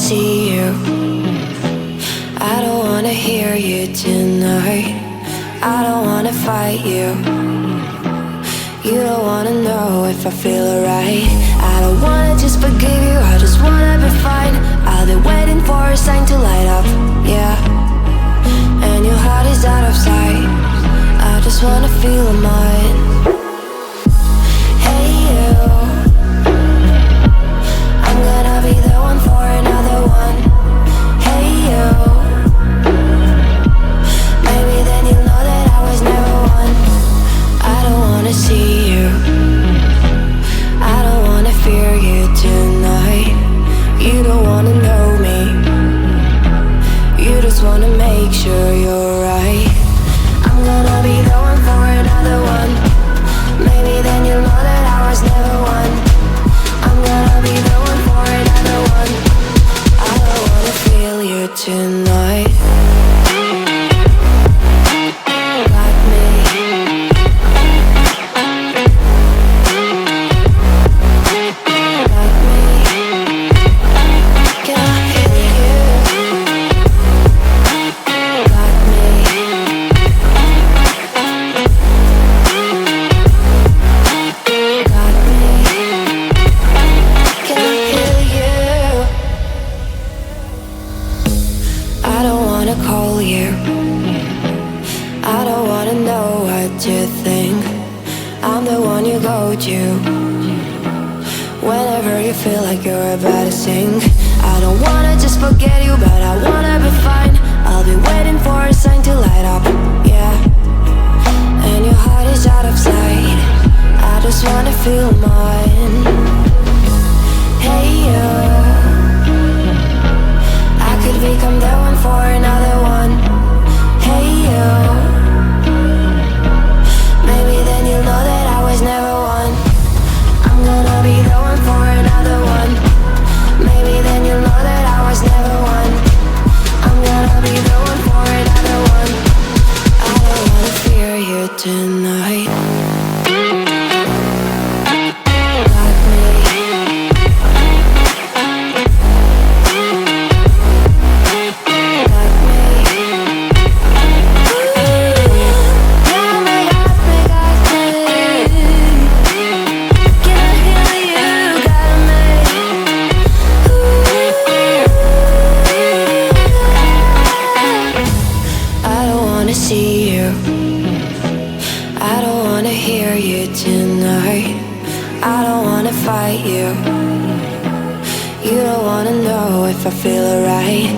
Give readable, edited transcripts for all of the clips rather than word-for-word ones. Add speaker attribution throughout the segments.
Speaker 1: see you. I don't wanna hear you tonight. I don't wanna fight you. You don't wanna know if I feel alright. I don't wanna just forgive you, I just wanna be fine. I've been waiting for a sign to light up, yeah. And your heart is out of sight. I just wanna feel mine. Hey you, I'm gonna be the one for another one. Hey you, maybe then you'll know that I was never one. I don't wanna see you, I don't wanna fear you tonight. You don't wanna know me, you just wanna make sure you're right. I'm gonna be the one for another one. Maybe then you'll know that I was never one. I'm gonna be the one for another one. I don't wanna feel you tonight. Got me. Got me. Can I feel you? Got me. Got me. Can I feel you? I don't wanna call you. I don't wanna know what you think. I'm the one you go to whenever you feel like you're about to sink. I don't wanna just forget you, but I wanna be fine. I'll be waiting for a sign to light up, yeah. And your heart is out of sight. I just just wanna feel mine. Hey you, I could become the one for another one. Hey you, maybe then you'll know that I was never one. I'm gonna be the one for another one. Maybe then you'll know that I was never one. I'm gonna be the one for another one. I don't wanna fear you tonight. Fight you. You don't wanna know if I feel alright.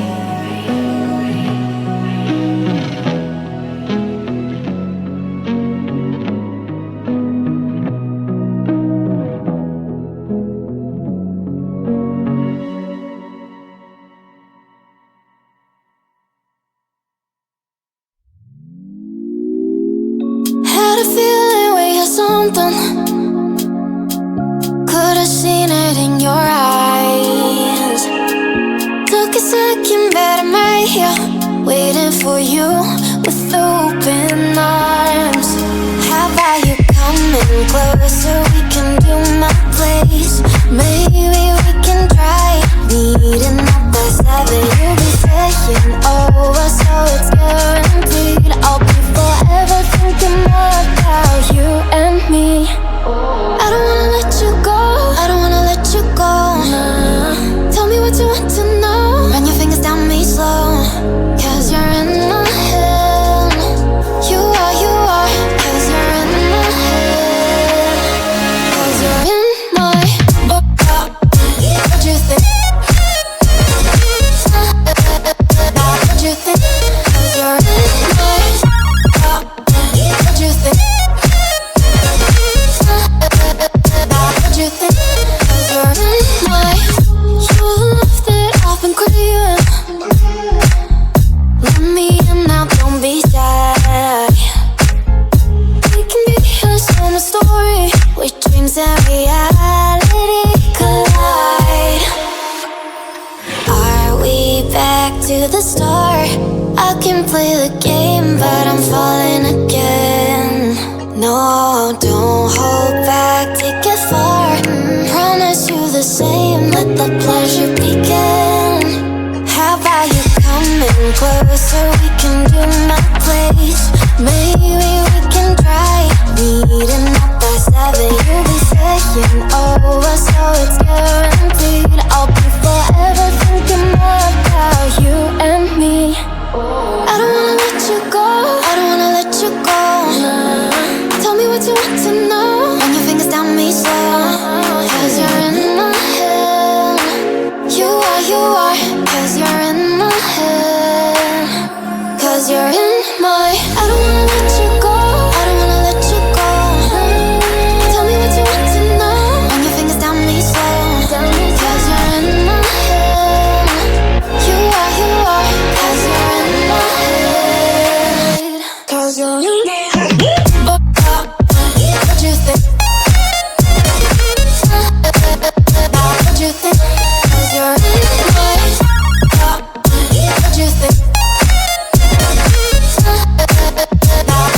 Speaker 1: Had a feeling we had something. Could've seen it in your eyes. Took a second, but I'm right here, waiting for you with open arms. How about you coming closer? We can do my place. Maybe we can try meeting up by 7. You'll be staying over, so it's guaranteed. I'll be forever thinking more about you and me. I don't wanna let you go. I don't wanna let you go. Nah. Tell me what you want to know. Run your fingers down me slow. 'Cause you're in my head. You are. 'Cause you're in my head. 'Cause you're in my what you think? What you think? 'Cause you're in my what you think? What you think? 'Cause you're in my. You're the love that I've been craving. Let me in now, don't be shy. We can be a summer story where dreams and reality collide. Are we back to the start? I can play the game, but I'm falling again. No, don't hold back, take it far. Promise you the same, let the pleasure begin. How about you coming closer? We can do my place. Maybe we can try meeting up by 7. You'll be staying over, so it's guaranteed. I'll be forever thinking more about you and me. I don't wanna let you go. I don't wanna let you go. Tell me what you want to know. Run your fingers down me slow. 'Cause you're in my head. You are. 'Cause you're in my head. 'Cause you're in my. I don't wanna let you go. I don't wanna let you go. Tell me what you want to know. Run your fingers down me slow. 'Cause you're in my head. You are. 'Cause you're in my head. 'Cause you're in my head. What you think? What you think? 'Cause you're in my. What you think?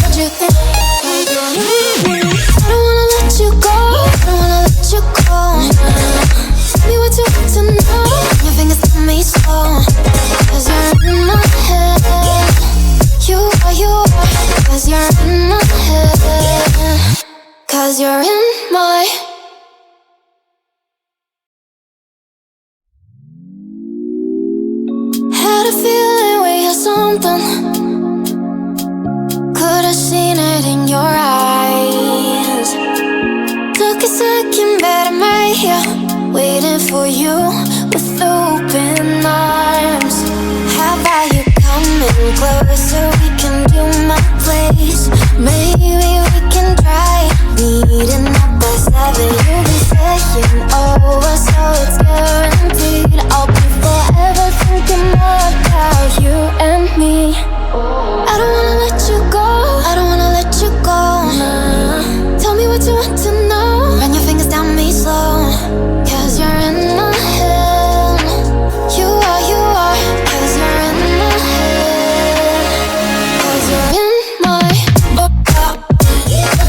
Speaker 1: What you think? 'Cause you're in my. I don't wanna let you go. I don't wanna let you go. Tell me what you want to know. Your fingers on me slow. 'Cause you're in my head. You are. 'Cause you're in my head. 'Cause you're in my. Had a feeling we had something. Could've seen it in your eyes. Took a second, but I'm right here, waiting for you with open arms. How about you coming closer? We can do my place. Maybe we can try meeting up by too hot to know. Run your fingers down me slow, 'cause you're in my head. You are, 'cause you're in my head. 'Cause you're in my what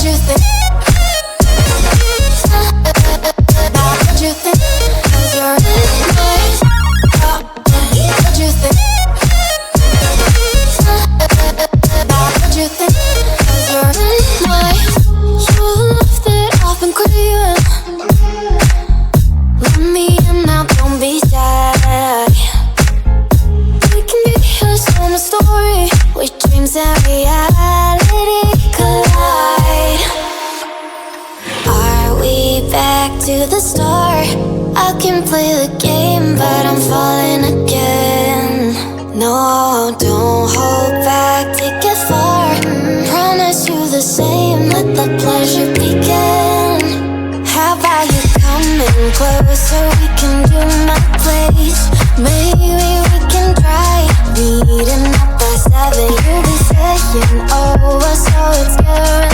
Speaker 1: you think? What you think? 'Cause you're in my what you think? What you think? 'Cause you're in my your love that I've been craving. Let me in now, don't be shy. We can be a summer story where dreams and reality collide. Are we back to the start? I can play the game, but I'm falling again. No, don't hold back, take it far. Promise you the same, let the pleasure begin. How about you coming closer, we can do my place. Maybe we can try meeting up by 7. You'll be saying over, so it's guaranteed.